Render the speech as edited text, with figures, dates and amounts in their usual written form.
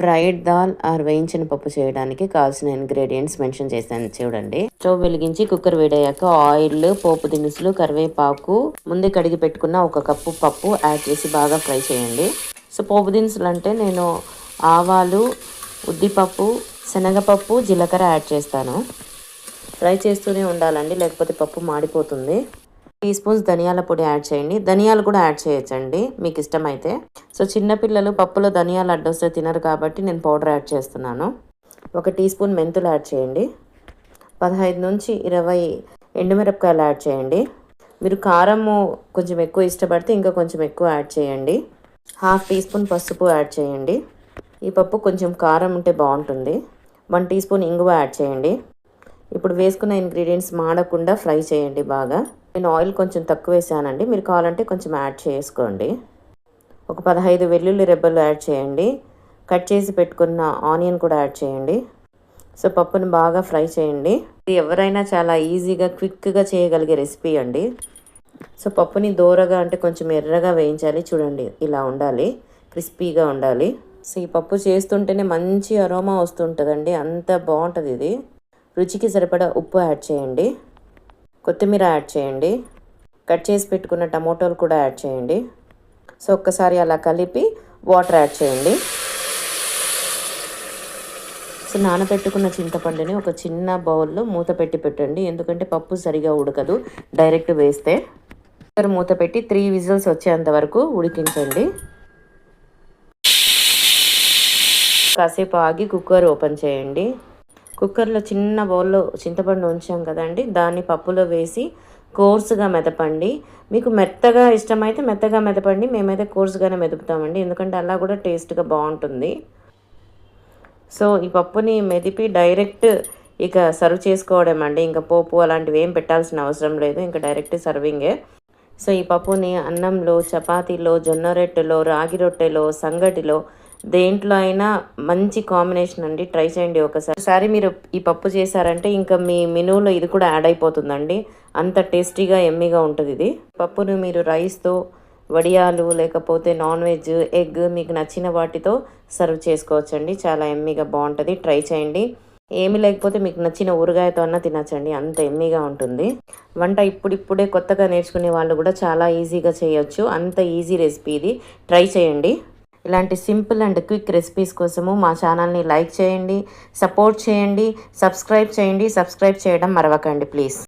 Fried dal are వేయించిన పప్పు చేయడానికి కావాల్సిన ఇంగ్రీడియంట్స్ మెన్షన్ చేశాను చూడండి. స్టవ్ వెలిగించి కుక్కర్ వేడయ్యాక ఆయిల్, పోపు దినుసులు, కరివేపాకు, ముందే కడిగి పెట్టుకున్న 1 కప్పు పప్పు యాడ్ చేసి బాగా ఫ్రై చేయండి. సో పోపు దినుసులు అంటే నేను ఆవాలు, ఉద్దిపప్పు, శనగపప్పు, జీలకర్ర యాడ్ చేస్తాను. ఫ్రై చేస్తూనే ఉండాలండి, లేకపోతే పప్పు మాడిపోతుంది. 2 టీ స్పూన్స్ ధనియాల పొడి యాడ్ చేయండి. ధనియాలు కూడా యాడ్ చేయొచ్చండి మీకు ఇష్టమైతే. సో చిన్నపిల్లలు పప్పులో ధనియాలు అడ్డొస్తే తినరు కాబట్టి నేను పౌడర్ యాడ్ చేస్తున్నాను. 1 టీ స్పూన్ మెంతులు యాడ్ చేయండి. 15 నుంచి 20 ఎండుమిరపకాయలు యాడ్ చేయండి. మీరు కారము కొంచెం ఎక్కువ ఇష్టపడితే ఇంకా కొంచెం ఎక్కువ యాడ్ చేయండి. 1/2 టీ స్పూన్ పసుపు యాడ్ చేయండి. ఈ పప్పు కొంచెం కారం ఉంటే బాగుంటుంది. 1 టీ స్పూన్ ఇంగువ యాడ్ చేయండి. ఇప్పుడు వేసుకున్న ఇంగ్రీడియంట్స్ మాడకుండా ఫ్రై చేయండి బాగా. నేను ఆయిల్ కొంచెం తక్కువ వేసానండి, మీరు కావాలంటే కొంచెం యాడ్ చేసుకోండి. ఒక 15 వెల్లుల్లి రెబ్బలు యాడ్ చేయండి. కట్ చేసి పెట్టుకున్న ఆనియన్ కూడా యాడ్ చేయండి. సో పప్పుని బాగా ఫ్రై చేయండి. ఇది ఎవరైనా చాలా ఈజీగా క్విక్గా చేయగలిగే రెసిపీ అండి. సో పప్పుని దోరగా అంటే కొంచెం ఎర్రగా వేయించాలి. చూడండి ఇలా ఉండాలి, క్రిస్పీగా ఉండాలి. సో ఈ పప్పు చేస్తుంటేనే మంచి అరోమా వస్తుంటుందండి, అంత బాగుంటుంది ఇది. రుచికి సరిపడా ఉప్పు యాడ్ చేయండి. కొత్తిమీర యాడ్ చేయండి. కట్ చేసి పెట్టుకున్న టమోటాలు కూడా యాడ్ చేయండి. సో ఒక్కసారి అలా కలిపి వాటర్ యాడ్ చేయండి. సో నానబెట్టుకున్న చింతపండుని ఒక చిన్న బౌల్లో మూత పెట్టి పెట్టండి, ఎందుకంటే పప్పు సరిగా ఉడకదు డైరెక్ట్ వేస్తే. మూత పెట్టి 3 విజిల్స్ వచ్చేంత వరకు ఉడికించండి. కాసేపు ఆగి కుక్కర్ ఓపెన్ చేయండి. కుక్కర్లో చిన్న బౌల్లో చింతపండు ఉంచాం కదండి, దాన్ని పప్పులో వేసి కోర్సుగా మెదపండి. మీకు మెత్తగా ఇష్టమైతే మెత్తగా మెదపండి, మేమైతే కోర్సుగానే మెదుపుతామండి, ఎందుకంటే అలా కూడా టేస్ట్గా బాగుంటుంది. సో ఈ పప్పుని మెదిపి డైరెక్ట్ ఇక సర్వ్ చేసుకోవడం అండి. ఇంకా పోపు అలాంటివి ఏం పెట్టాల్సిన అవసరం లేదు, ఇంకా డైరెక్ట్ సర్వింగే. సో ఈ పప్పుని అన్నంలో, చపాతీలో, జొన్న రొట్టెలో, రాగి రొట్టెలో, సంగటిలో దేంట్లో అయినా మంచి కాంబినేషన్ అండి. ట్రై చేయండి ఒకసారి. మీరు ఈ పప్పు చేశారంటే ఇంకా మీ మెనూలో ఇది కూడా యాడ్ అయిపోతుందండి, అంత టేస్టీగా ఎమ్మీగా ఉంటుంది ఇది. పప్పును మీరు రైస్తో, వడియాలు, లేకపోతే నాన్ వెజ్, ఎగ్ మీకు నచ్చిన వాటితో సర్వ్ చేసుకోవచ్చండి. చాలా ఎమ్మీగా బాగుంటుంది, ట్రై చేయండి. ఏమి లేకపోతే మీకు నచ్చిన ఊరగాయతో అన్నా తినచ్చండి, అంత ఎమ్మీగా ఉంటుంది. వంట ఇప్పుడిప్పుడే కొత్తగా నేర్చుకునే వాళ్ళు కూడా చాలా ఈజీగా చేయొచ్చు, అంత ఈజీ రెసిపీ ఇది. ట్రై చేయండి. ఇలాంటి సింపుల్ అండ్ క్విక్ రెసిపీస్ కోసము మా ఛానల్ని లైక్ చేయండి, సపోర్ట్ చేయండి, సబ్స్క్రైబ్ చేయడం మరవకండి ప్లీజ్.